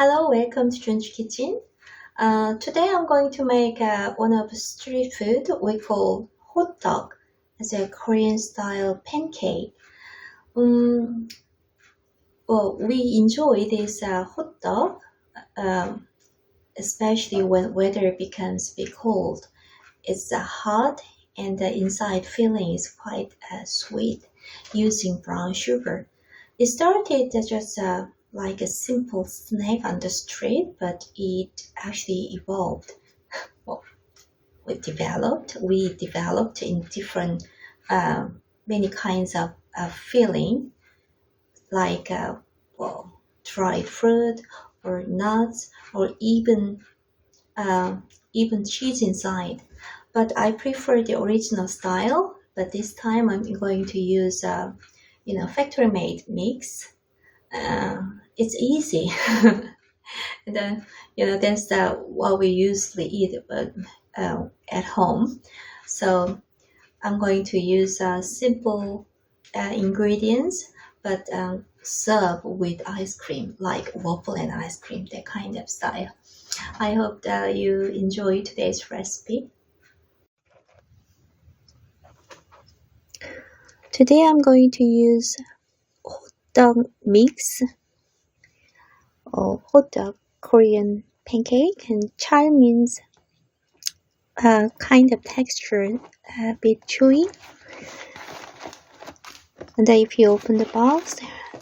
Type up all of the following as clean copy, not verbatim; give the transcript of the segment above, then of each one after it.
Hello, welcome to Jun's Kitchen. Today I'm going to make one of the street food we call hotteok. It's a Korean style pancake. Um, we enjoy this hotteok, um, especially when weather becomes a bit cold. It's hot and the inside filling is quite sweet using brown sugar. It started just like a simple snack on the street, but it actually evolved. Well, we developed in different, many kinds of filling, like dried fruit or nuts or uh, even cheese inside. But I prefer the original style. But this time I'm going to use, factory-made mix. It's easy. And then, that's what we usually eat at home. So I'm going to use simple ingredients, but serve with ice cream, like waffle and ice cream, that kind of style. I hope that you enjoy today's recipe. Today I'm going to use hotteok mix or hotteok Korean pancake, and chal means kind of texture, a bit chewy. And then if you open the box,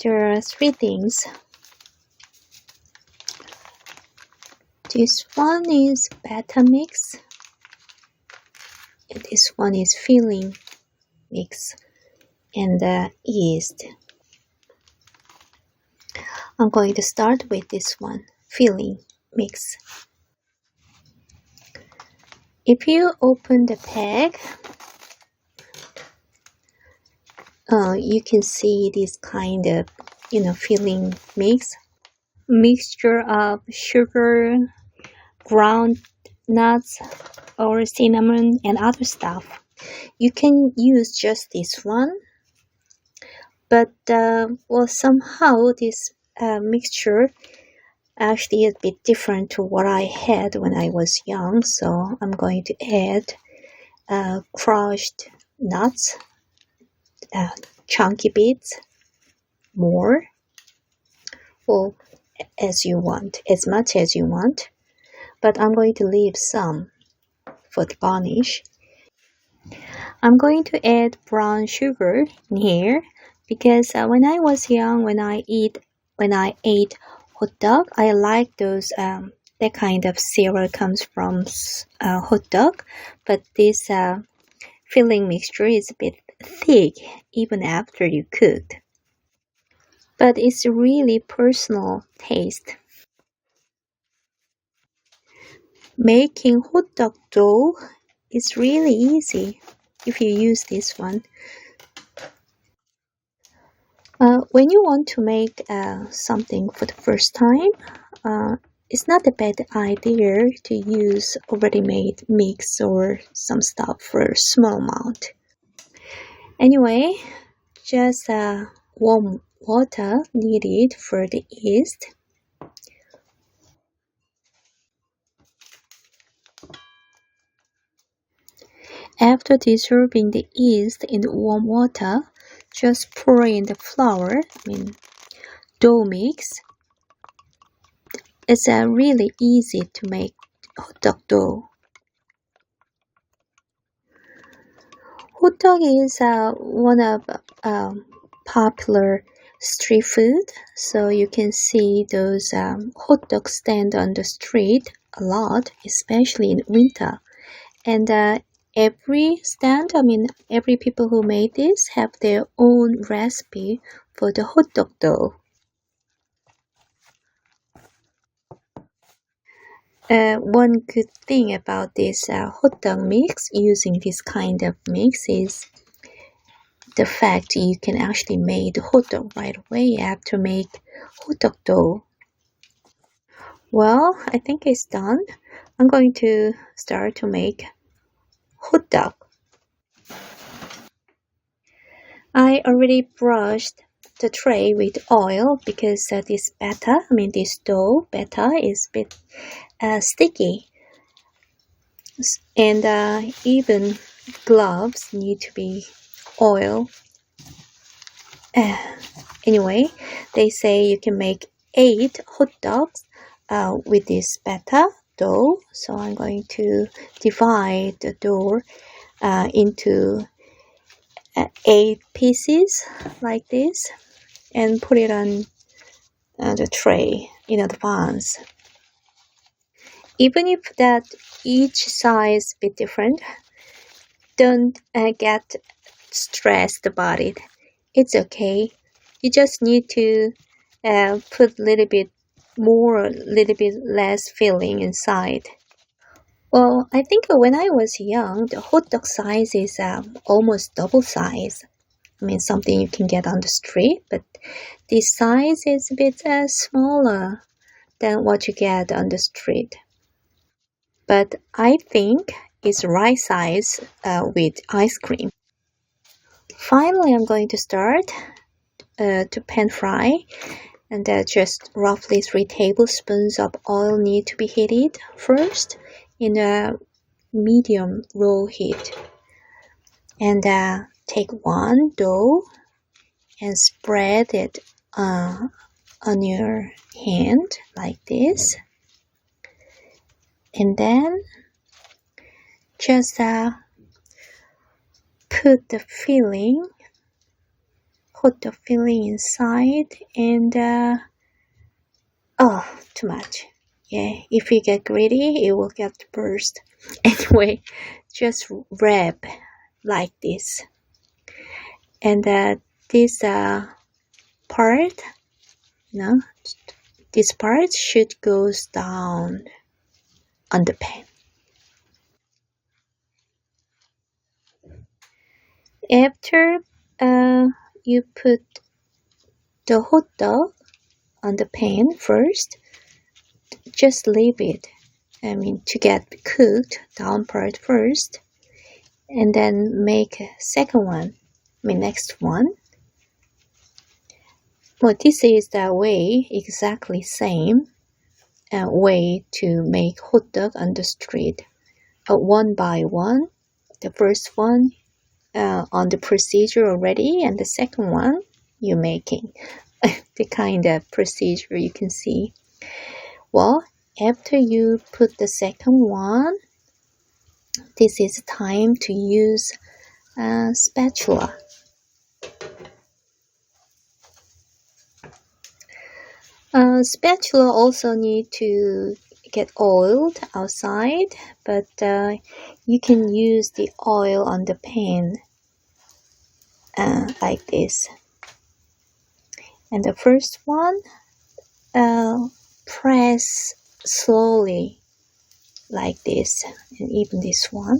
there are three things. This one is batter mix, and this one is filling mix, and yeast. I'm going to start with this one, filling mix. If you open the pack, you can see this kind of, filling mixture of sugar, ground nuts, or cinnamon, and other stuff. You can use just this one, but somehow this mixture actually is a bit different to what I had when I was young. So I'm going to add crushed nuts, chunky bits, more, or as you want, as much as you want. But I'm going to leave some for the garnish. I'm going to add brown sugar in here because when I was young, when I ate hotteok, I like those that kind of cereal comes from hotteok, but this filling mixture is a bit thick even after you cooked. But it's really personal taste. Making hotteok dough is really easy if you use this one. When you want to make something for the first time, it's not a bad idea to use already made mix or some stuff for a small amount. Anyway, just warm water needed for the yeast. After dissolving the yeast in the warm water, just pour in the flour, dough mix. It's really easy to make hotteok dough. Hotteok is one of popular street food, so you can see those hotteok stand on the street a lot, especially in winter. And every stand, every people who made this have their own recipe for the hotteok dough. One good thing about this hotteok mix, using this kind of mix, is the fact you can actually make the hotteok right away after make hotteok dough. Well, I think it's done. I'm going to start to make hotteok. I already brushed the tray with oil because this dough batter is a bit sticky, and even gloves need to be oil. Anyway, they say you can make 8 hot dogs with this batter dough. So I'm going to divide the dough into 8 pieces like this and put it on the tray in advance. Even if that each size be different, don't get stressed about it. It's okay. You just need to put a little bit more, a little bit less filling inside. Well, I think when I was young, the hot dog size is almost double size. Something you can get on the street, but this size is a bit smaller than what you get on the street. But I think it's right size with ice cream. Finally, I'm going to start to pan fry, and just roughly 3 tablespoons of oil need to be heated first in a medium low heat. And take one dough and spread it on your hand like this, and then just put the hot dog filling inside, and too much. Yeah, if you get greedy, it will get burst. Anyway, just wrap like this, and this part, this part should go down on the pan. After you put the hot dog on the pan first, just leave it to get cooked down part first, and then make second one, next one. Well, this is the way, exactly same way to make hot dog on the street, one by one. The first one on the procedure already, and the second one you're making. The kind of procedure you can see. Well, after you put the second one, this is time to use a spatula. Spatula also need to get oiled outside, but you can use the oil on the pan like this. And the first one, press slowly like this, and even this one.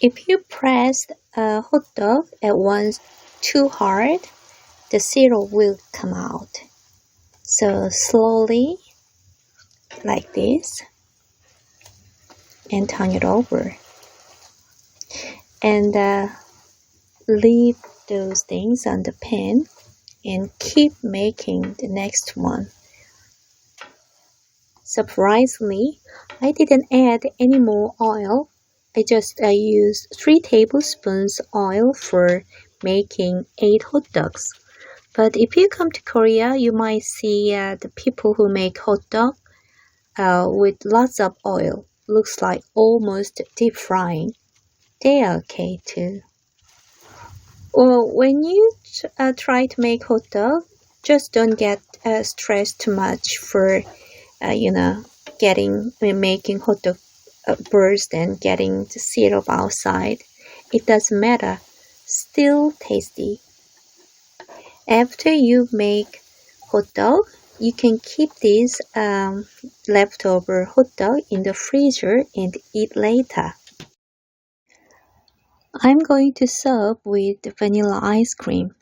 If you press a hot dog at once too hard, the syrup will come out. So slowly like this, and turn it over, and leave those things on the pan and keep making the next one. Surprisingly, I didn't add any more oil. I just used 3 tablespoons oil for making 8 hot dogs. But if you come to Korea, you might see the people who make hot dog with lots of oil. Looks like almost deep frying. They are okay too. Well, when you try to make hot dog, just don't get stressed too much for making hot dog burst and getting the syrup outside. It doesn't matter. Still tasty. After you make hot dog, you can keep this leftover hot dog in the freezer and eat later. I'm going to serve with vanilla ice cream.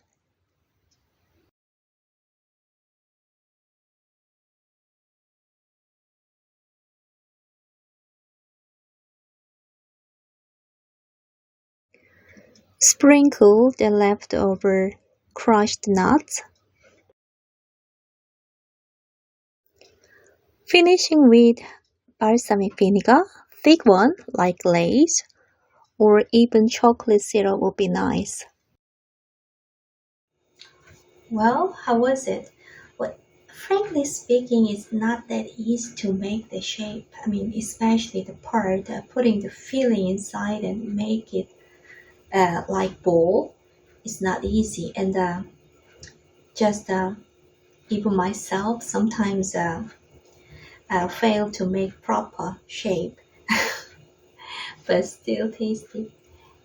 Sprinkle the leftover crushed nuts. Finishing with balsamic vinegar, thick one like glaze, or even chocolate syrup would be nice. Well, how was it? Well, frankly speaking, it's not that easy to make the shape. I mean, especially the part putting the filling inside and make it like bowl. It's not easy, and just even myself sometimes fail to make proper shape, but still tasty.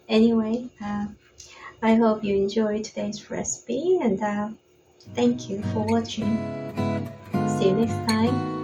Anyway, I hope you enjoyed today's recipe, and thank you for watching. See you next time.